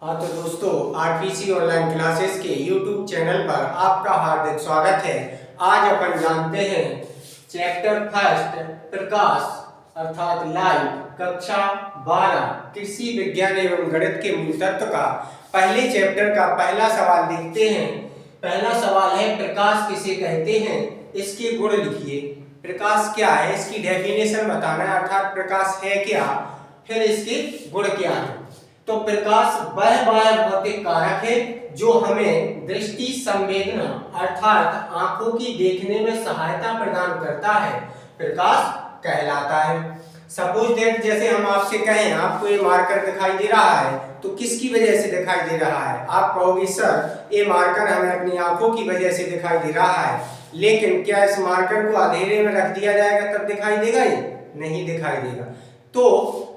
हाँ तो दोस्तों, आरपीसी ऑनलाइन क्लासेस के यूट्यूब चैनल पर आपका हार्दिक स्वागत है। आज अपन जानते हैं चैप्टर फर्स्ट प्रकाश अर्थात लाइट कक्षा 12 कृषि विज्ञान एवं गणित के मूल तत्व का पहले चैप्टर का पहला सवाल देखते हैं। पहला सवाल है प्रकाश किसे कहते हैं, इसके गुण लिखिए। प्रकाश क्या है, इसकी डेफिनेशन बताना है, अर्थात प्रकाश है क्या, फिर इसके गुण क्या है। तो प्रकाश वह भौतिक कारक है जो हमें दृष्टि संवेदना अर्थात आंखों की देखने में सहायता प्रदान करता है, प्रकाश कहलाता है। सपोज दैट जैसे हम आपसे कहें आपको ये मार्कर दिखाई दे रहा है, तो किसकी वजह से दिखाई दे रहा है? आप कहोगे सर ये मार्कर हमें अपनी आंखों की वजह से दिखाई दे रहा है, लेकिन क्या इस मार्कर को अंधेरे में रख दिया जाएगा तब दिखाई देगा? ये नहीं दिखाई देगा। तो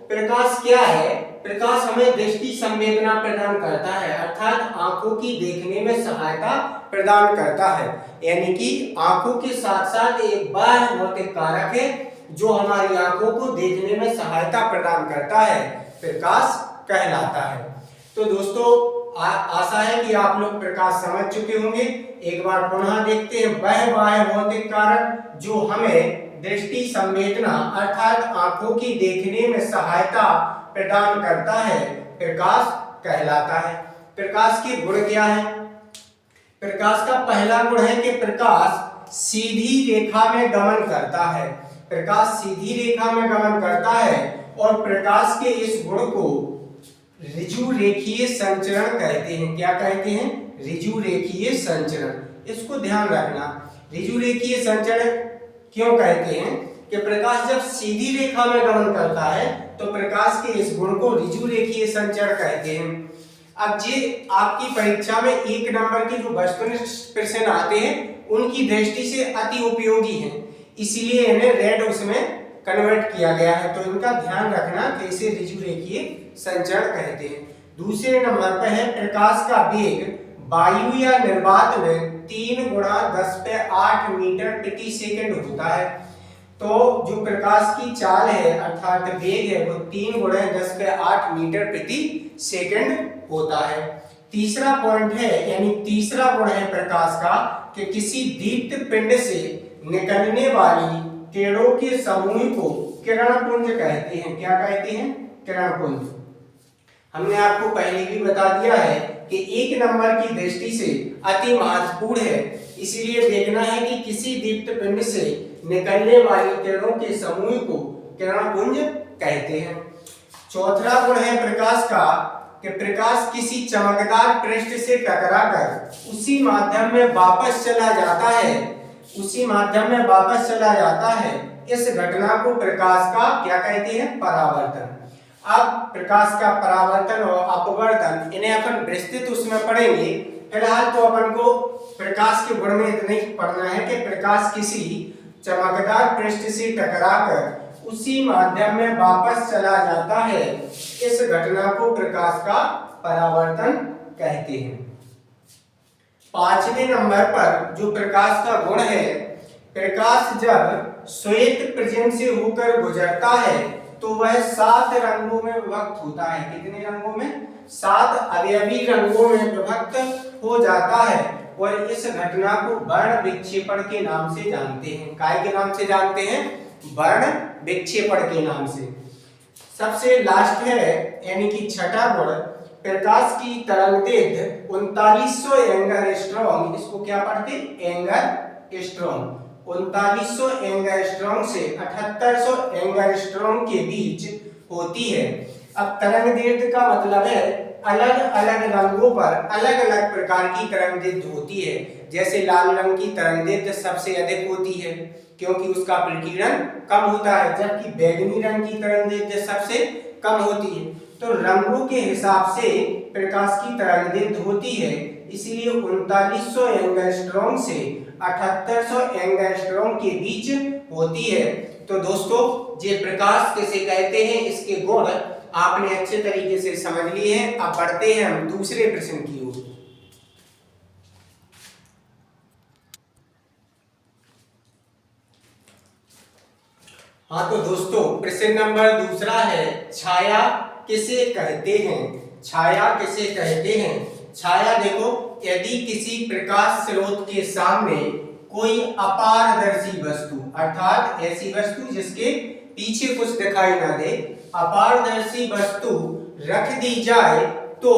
प्रकाश क्या है? प्रकाश हमें दृष्टि संवेदना प्रदान करता है, अर्थात आंखों की देखने में सहायता प्रदान करता है। यानी कि आंखों के साथ साथ एक बाह्य भौतिक कारक है जो हमारी आंखों को देखने में सहायता प्रदान करता है, प्रकाश कहलाता है। तो दोस्तों आशा है कि आप लोग प्रकाश समझ चुके होंगे। एक बार पुनः देखते हैं, वह बाह्य भौतिक कारक जो हमें दृष्टि संवेदना अर्थात आंखों की देखने में सहायता प्रदान करता है, प्रकाश कहलाता है। प्रकाश के गुण क्या है? प्रकाश का पहला गुण है कि प्रकाश सीधी रेखा में गमन करता है। प्रकाश सीधी रेखा में गमन करता है और प्रकाश के इस गुण को ऋजु रेखीय संचरण कहते हैं। क्या कहते हैं? ऋजु रेखीय संचरण। इसको ध्यान रखना, ऋजु रेखीय संचरण क्यों कहते हैं कि प्रकाश जब सीधी रेखा में गमन करता है तो प्रकाश के इस गुण को ऋजु रेखीय संचरण कहते हैं। अब ये आपकी परीक्षा में 1 नंबर के जो वस्तुनिष्ठ प्रश्न आते हैं उनकी दृष्टि से अति उपयोगी हैं, इसलिए इन्हें रेड उसमें कन्वर्ट किया गया है। तो इनका ध्यान रखना कि इसे ऋजु रेखीय संचरण कहते हैं। दूसरे नंबर पर है प्रकाश का वेग वायु या निर्वात में 3 गुणा 10⁸ मीटर प्रति सेकंड होता है। तो जो प्रकाश की चाल है अर्थात वेग है वो 3 गुणा 10⁸ मीटर प्रति सेकंड होता है। तीसरा पॉइंट है यानी तीसरा गुण है प्रकाश का कि किसी दीप्त पिंड से निकलने वाली किरणों के समूह को किरण पुंज कहते हैं। क्या कहते हैं? किरण पुंज। हमने आपको पहले भी बता दिया है कि 1 नंबर की दृष्टि से अति महत्वपूर्ण है, इसीलिए देखना है कि किसी दीप्त पिंड से निकलने वाली किरणों के समूह को किरण पुंज कहते हैं। चौथा गुण है प्रकाश का कि प्रकाश किसी चमकदार पृष्ठ से टकराकर उसी माध्यम में वापस चला जाता है, उसी माध्यम में वापस चला जाता है। इस घटना को प्रकाश का क्या कहते हैं? परावर्तन। अब प्रकाश का परावर्तन और अपवर्तन इन्हें अपन विस्तृत उसमें पढ़ेंगे। फिलहाल तो अपन को प्रकाश के गुण में इतना ही पढ़ना है कि प्रकाश किसी चमकदार पृष्ठ से टकराकर उसी माध्यम में वापस चला जाता है, इस घटना को प्रकाश का परावर्तन कहते हैं। 5वें नंबर पर जो प्रकाश का गुण है, प्रकाश जब श्वेत प्रिज्म से होकर गुजरता है तो वह 7 रंगों में विभक्त होता है। कितने रंगों में? 7 अवयवी रंगों में विभक्त हो जाता है और इस घटना को वर्ण विक्षेपण के नाम से जानते हैं। काय के नाम से जानते हैं? वर्ण विक्षेपण के नाम से। सबसे लास्ट है यानी कि छठा गुण, प्रकाश की तरंगदैर्घ्य 3900 एंगस्ट्रॉम। इसको क्या पढ़ते? एंगस्ट्रॉम। 3900 एंगस्ट्रॉम से 7800 एंगस्ट्रॉम के बीच होती है। अब तरंगदैर्घ्य का मतलब है अलग अलग रंगों पर अलग अलग प्रकार की तरंगदैर्घ्य होती है। जैसे लाल रंग की तरंगदैर्घ्य सबसे अधिक होती है क्योंकि उसका प्रकीर्णन कम होता है, जबकि बैंगनी रंग की तरंगदैर्घ्य सबसे कम होती है। तो रंगों के हिसाब से प्रकाश की तरंगदैर्घ्य होती है, इसीलिए 3900 एंगस्ट्रॉम से 7800 एंगस्ट्रॉम के बीच होती है। तो दोस्तों ये प्रकाश किसे कहते हैं, इसके गुण आपने अच्छे तरीके से समझ लिए हैं। अब बढ़ते हैं हम दूसरे प्रश्न की ओर। हाँ तो दोस्तों, प्रश्न नंबर दूसरा है, छाया किसे कहते हैं? छाया किसे कहते हैं? छाया देखो, यदि किसी प्रकाश स्रोत के सामने कोई अपारदर्शी वस्तु, अर्थात ऐसी वस्तु जिसके पीछे कुछ दिखाई ना दे, अपारदर्शी वस्तु रख दी जाए तो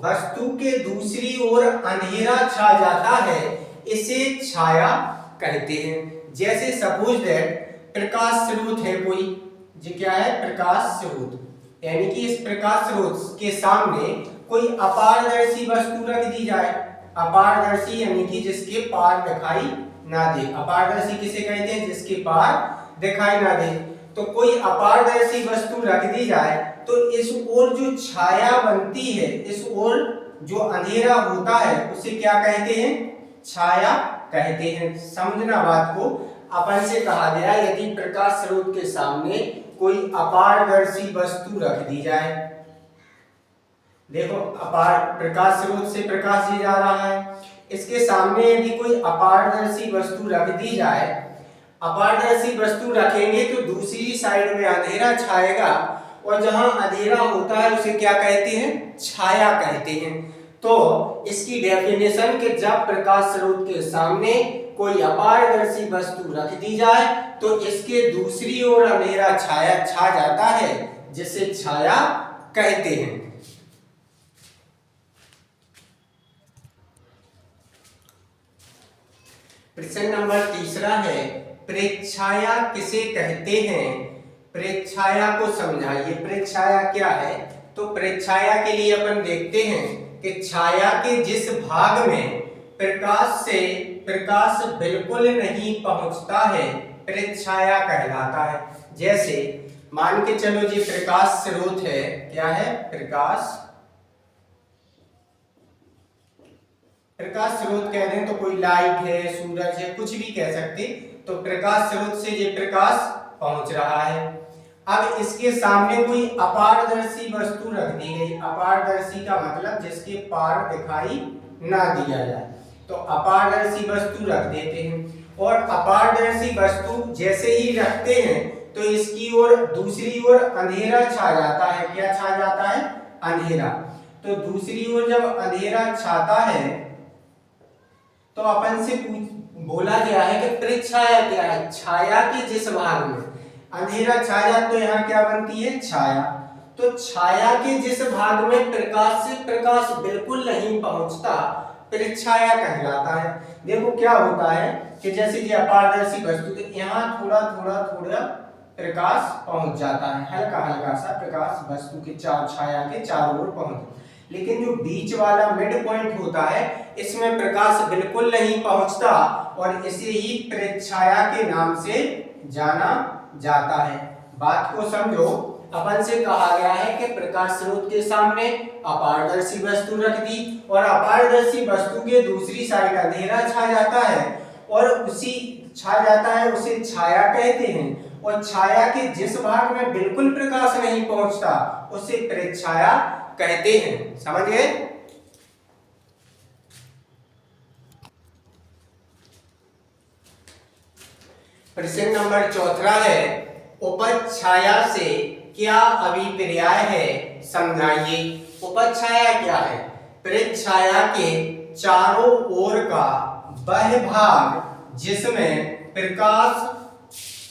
वस्तु के दूसरी ओर अंधेरा छा जाता है, इसे छाया कहते हैं। जैसे सपोज दैट प्रकाश स्रोत है कोई, जो क्या है, प्रकाश स्रोत, यानी कि इस प्रकाश स्रोत के सामने कोई अपारदर्शी वस्तु रख दी जाए। अपारदर्शी यानी कि जिसके पार दिखाई ना दे। अपारदर्शी किसे कहते हैं? जिसके पार दिखाई ना दे। तो कोई अपारदर्शी वस्तु रख दी जाए तो इस ओर जो छाया बनती है, इस ओर जो अंधेरा होता है, उसे क्या कहते हैं? छाया कहते हैं। समझना बात को, अपन से कहा गया यदि प्रकाश स्रोत के सामने कोई अपारदर्शी वस्तु रख दी जाए। देखो, प्रकाश स्रोत से प्रकाश ही जा रहा है, इसके सामने यदि कोई अपारदर्शी वस्तु रख दी जाए, अपारदर्शी वस्तु रखेंगे तो दूसरी साइड में अंधेरा छाएगा, और जहां अंधेरा होता है उसे क्या कहते हैं? छाया कहते हैं। तो इसकी डेफिनेशन कि जब प्रकाश स्रोत के सामने कोई अपारदर्शी वस्तु रख दी जाए तो इसके दूसरी ओर अंधेरा छा जाता है, जिसे छाया कहते हैं। प्रश्न नंबर तीसरा है, प्रेक्षाया किसे कहते हैं? प्रेक्षाया को समझाइए। प्रेक्षाया क्या है? तो प्रेक्षाया के लिए अपन देखते हैं कि छाया के जिस भाग में प्रकाश से प्रकाश बिल्कुल नहीं पहुंचता है, प्रेक्षाया कहलाता है। जैसे मान के चलो जी, प्रकाश स्रोत है, क्या है? प्रकाश स्रोत कह दें तो कोई लाइट है, सूरज है, कुछ भी कह सकते। तो प्रकाश स्रोत से ये प्रकाश पहुंच रहा है। अब इसके सामने कोई अपारदर्शी वस्तु रख दी गई। अपारदर्शी का मतलब जिसके पार दिखाई ना दिया जाए, तो अपारदर्शी वस्तु रख देते हैं। और अपारदर्शी वस्तु जैसे ही रखते हैं तो इसकी ओर दूसरी ओर अंधेरा छा जाता है। क्या छा जाता है? अंधेरा। तो दूसरी ओर जब अंधेरा छाता है तो अपन से बोला गया है कि प्रेक्षाया क्या है? छाया के जिस भाग में अंधेरा छा जाए तो यहाँ क्या बनती है? छाया। तो छाया के जिस भाग में प्रकाश से प्रकाश बिल्कुल नहीं पहुंचता, प्रेक्षाया कहलाता है। देखो क्या होता है कि जैसे ये अपारदर्शी वस्तु, तो यहाँ थोड़ा थोड़ा थोड़ा प्रकाश पहुंच जाता है, हल्का हल्का सा प्रकाश वस्तु के छाया के चारों ओर पहुंच, लेकिन जो बीच वाला मिड पॉइंट होता है, इसमें प्रकाश बिल्कुल नहीं पहुंचता, और इसे ही प्रेक्षाया के नाम से जाना जाता है। बात को समझो, अपन से कहा गया है कि प्रकाश स्रोत के सामने अपारदर्शी वस्तु रख दी, और अपारदर्शी वस्तु के दूसरी साइड अंधेरा छा जाता है, और उसी छा जाता है उसे छाया कहते हैं। और छाया के जिस भाग में बिल्कुल प्रकाश नहीं पहुंचता उसे प्रेक्षाया कहते हैं। समझ गए? प्रश्न नंबर चौथा है, उपज छाया से क्या अभिप्राय है? समझाइए। उपज छाया क्या है? प्रेक्षाया के चारों ओर का वह भाग जिसमें प्रकाश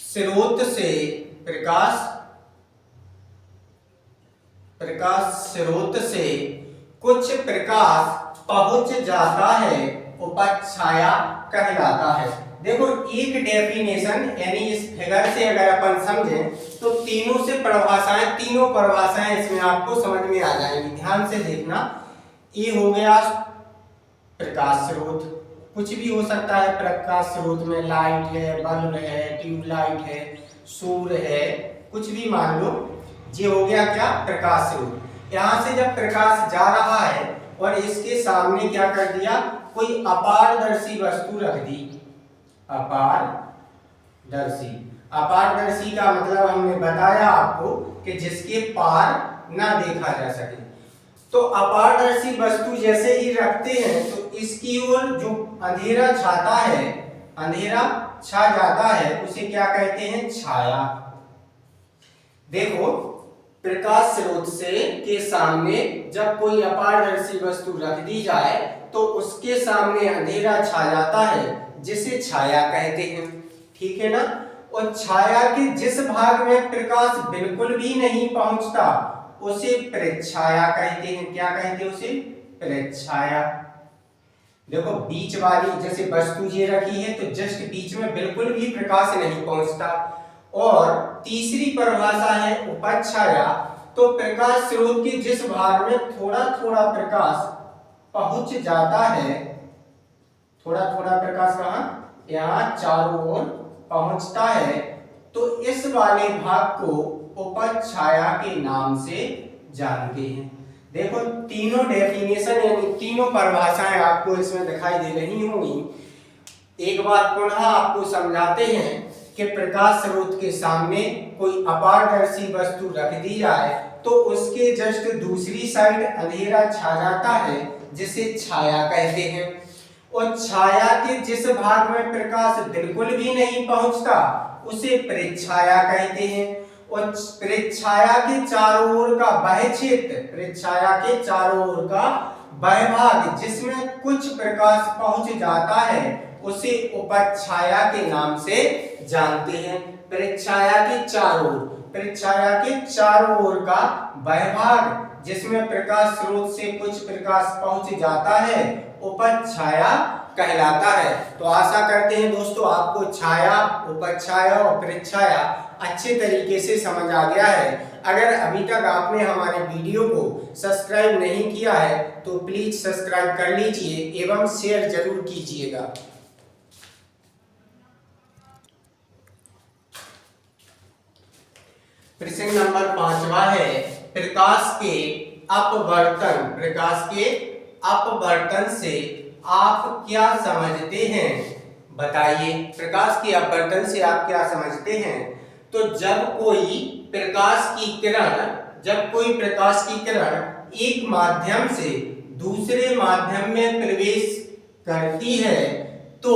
स्रोत से कुछ प्रकाश पहुंच जाता है, उपज छाया कहलाता है। देखो, एक डेफिनेशन, यानी इस फिगर से अगर अपन समझें तो तीनों परिभाषाएं इसमें आपको समझ में आ जाएंगी। ध्यान से देखना। ये हो गया प्रकाश स्रोत, कुछ भी हो सकता है। प्रकाश स्रोत में लाइट है, बल्ब है, ट्यूबलाइट है, सूर्य है, कुछ भी मान लो। ये हो गया क्या? प्रकाश स्रोत। यहाँ से जब प्रकाश जा रहा है और इसके सामने क्या कर दिया? कोई अपारदर्शी वस्तु रख दी। अपारदर्शी का मतलब हमने बताया आपको कि जिसके पार ना देखा जा सके। तो अपारदर्शी वस्तु जैसे ही रखते हैं तो इसकी ओर जो अंधेरा छाता है, अंधेरा छा जाता है, उसे क्या कहते हैं? छाया। देखो, प्रकाश स्रोत से के सामने जब कोई अपारदर्शी वस्तु रख दी जाए तो उसके सामने अंधेरा छा जाता है, जिसे छाया कहते हैं। ठीक है ना? और छाया के जिस भाग में प्रकाश बिल्कुल भी नहीं पहुंचता उसे परिछाया कहते हैं। क्या कहते हैं उसे? परिछाया। देखो, बीच वाली जैसे वस्तु ये रखी है तो जस्ट बीच में बिल्कुल भी प्रकाश नहीं पहुंचता। और तीसरी परिभाषा है उपछाया। तो प्रकाश स्रोत के जिस भाग में थोड़ा थोड़ा प्रकाश पहुंच जाता है, थोड़ा थोड़ा प्रकाश कहां? यहाँ चारों ओर पहुंचता है, तो इस वाले भाग को उपछाया के नाम से जानते हैं। देखो, तीनों डेफिनेशन यानी तीनों परिभाषाएं आपको इसमें दिखाई दे रही होंगी। एक बार पुनः आपको समझाते हैं कि प्रकाश स्रोत के सामने कोई अपारदर्शी वस्तु रख दी जाए तो उसके जस्ट दूसरी साइड अंधेरा छा जाता है, जिसे छाया कहते हैं। और छाया के जिस भाग में प्रकाश बिल्कुल भी नहीं पहुंचता उसे परिछाया कहते हैं। और परिछाया के चारों ओर का वह क्षेत्र, परिछाया के चारों ओर का वह भाग जिसमें कुछ प्रकाश पहुंच जाता है उसे उपछाया के नाम से जानते हैं। परिछाया के चारों ओर, परिछाया के चारों ओर का वह भाग जिसमें प्रकाश स्रोत से कुछ प्रकाश पहुंच जाता है उपछाया कहलाता है। तो आशा करते हैं दोस्तों आपको छाया, उपछाया और परिछाया अच्छे तरीके से समझ आ गया है। अगर अभी तक आपने हमारे वीडियो को सब्सक्राइब नहीं किया है तो प्लीज सब्सक्राइब कर लीजिए एवं शेयर जरूर कीजिएगा। प्रश्न नंबर 5वां है, प्रकाश के अपवर्तन। प्रकाश के अपवर्तन से आप क्या समझते हैं? बताइए, प्रकाश के अपवर्तन से आप क्या समझते हैं? तो जब कोई प्रकाश की किरण एक माध्यम से दूसरे माध्यम में प्रवेश करती है तो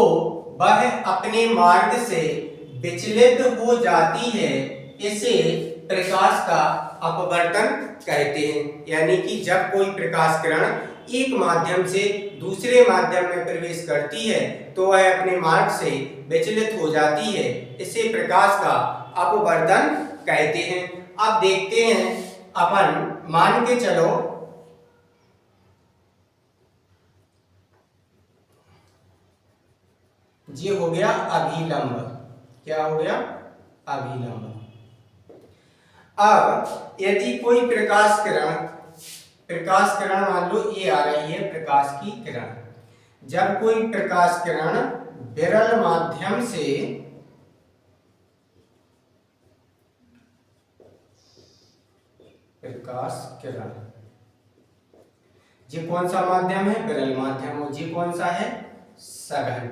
वह अपने मार्ग से विचलित हो जाती है। इसे प्रकाश का अपवर्तन कहते हैं। यानी कि जब कोई प्रकाश किरण एक माध्यम से दूसरे माध्यम में प्रवेश करती है तो वह अपने मार्ग से विचलित हो जाती है। इसे प्रकाश का अपवर्तन कहते हैं। अब देखते हैं, अपन मान के चलो ये हो गया अभिलंब। क्या हो गया? अभिलंब। अब यदि कोई प्रकाश किरण मान लो ये आ रही है प्रकाश की किरण। जब कोई प्रकाश किरण विरल माध्यम से प्रकाश किरण, ये कौन सा माध्यम है? विरल माध्यम। और ये कौन सा है? सघन।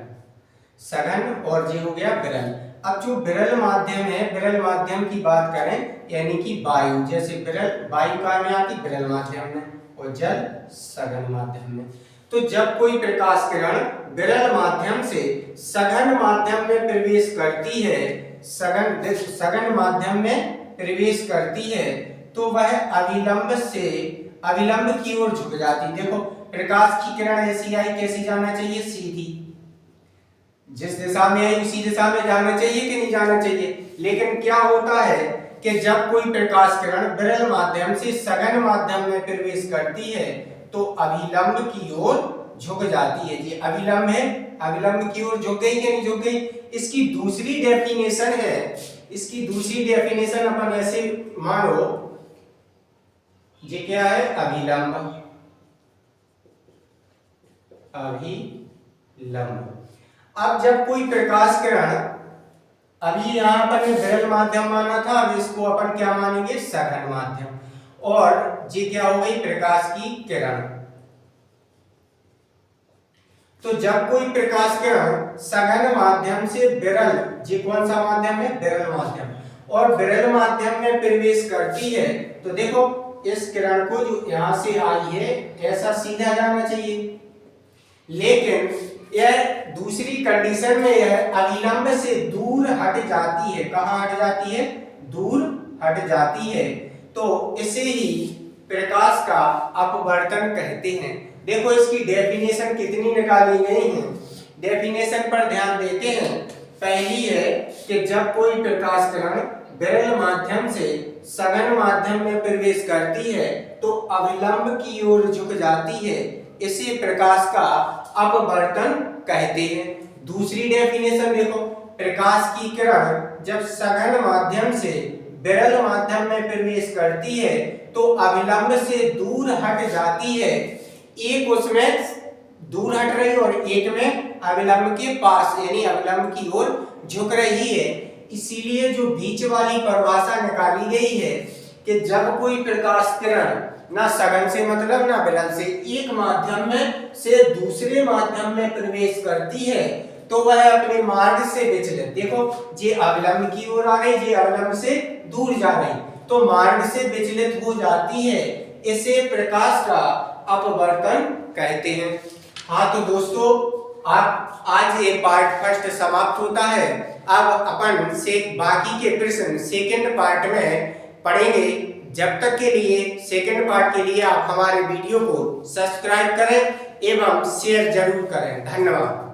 सघन और ये हो गया विरल। अब जो विरल माध्यम है, विरल माध्यम की बात करें यानी कि वायु, जैसे विरल वायु का में आती विरल माध्यम में और जल सघन माध्यम में। तो जब कोई प्रकाश किरण विरल माध्यम से सघन माध्यम में प्रवेश करती है, सघन माध्यम में प्रवेश करती है तो वह अभिलंब की ओर झुक जाती। देखो, प्रकाश की किरण ऐसी आई, कैसी जाना चाहिए? सीधी। जिस दिशा में आई उसी दिशा में जाना चाहिए कि नहीं जाना चाहिए? लेकिन क्या होता है कि जब कोई प्रकाश किरण विरल माध्यम से सघन माध्यम में प्रवेश करती है तो अभिलंब की ओर झुक जाती है। ये अभिलंब है, अभिलंब की ओर झुक गई कि नहीं झुक गई? इसकी दूसरी डेफिनेशन है, इसकी दूसरी डेफिनेशन अपन ऐसे मानो, ये क्या है? अभिलंब। अभिलंब। अब जब कोई प्रकाश किरण, अभी यहां पर विरल माध्यम माना था, अब इसको अपन क्या मानेंगे? सघन माध्यम। और ये क्या हो गई? प्रकाश की किरण। तो जब कोई प्रकाश किरण सघन माध्यम से विरल, ये कौन सा माध्यम है? विरल माध्यम, और विरल माध्यम में प्रवेश करती है तो देखो इस किरण को जो यहां से आई है ऐसा सीधा जाना चाहिए, लेकिन यह दूसरी कंडीशन में यह अभिलंब से दूर हट जाती है। कहां हट जाती है? दूर हट जाती है तो इसे ही प्रकाश का अपवर्तन कहते हैं। देखो इसकी डेफिनेशन कितनी निकाली गई है। डेफिनेशन पर ध्यान देते हैं। पहली है कि जब कोई प्रकाश किरण विरल माध्यम से सघन माध्यम में प्रवेश करती है तो अविलंब की ओर झुक जाती है, इसे प्रकाश का अपवर्तन कहते हैं। दूसरी डेफिनेशन देखो, प्रकाश की किरण जब सघन माध्यम से विरल माध्यम में प्रवेश करती है तो अविलंब से दूर हट जाती है। एक उसमें दूर हट रही और एक में अविलंब के पास यानी अविलंब की ओर झुक रही है। इसीलिए जो बीच वाली परिभाषा निकाली गई है कि जब कोई प्रकाश किरण ना सघन से मतलब ना विरल से एक माध्यम में से दूसरे माध्यम में प्रवेश करती है तो वह अपने मार्ग से विचलित, देखो ये अविलंब की ओर आ गई, ये अविलंब से दूर जा रही, तो मार्ग से विचलित हो जाती है, इसे प्रकाश का अपवर्तन कहते हैं। हाँ तो दोस्तों आज ये पार्ट फर्स्ट समाप्त होता है। अब अपन से बाकी के प्रश्न सेकंड पार्ट में पढ़ेंगे। जब तक के लिए सेकंड पार्ट के लिए आप हमारे वीडियो को सब्सक्राइब करें एवं शेयर जरूर करें। धन्यवाद।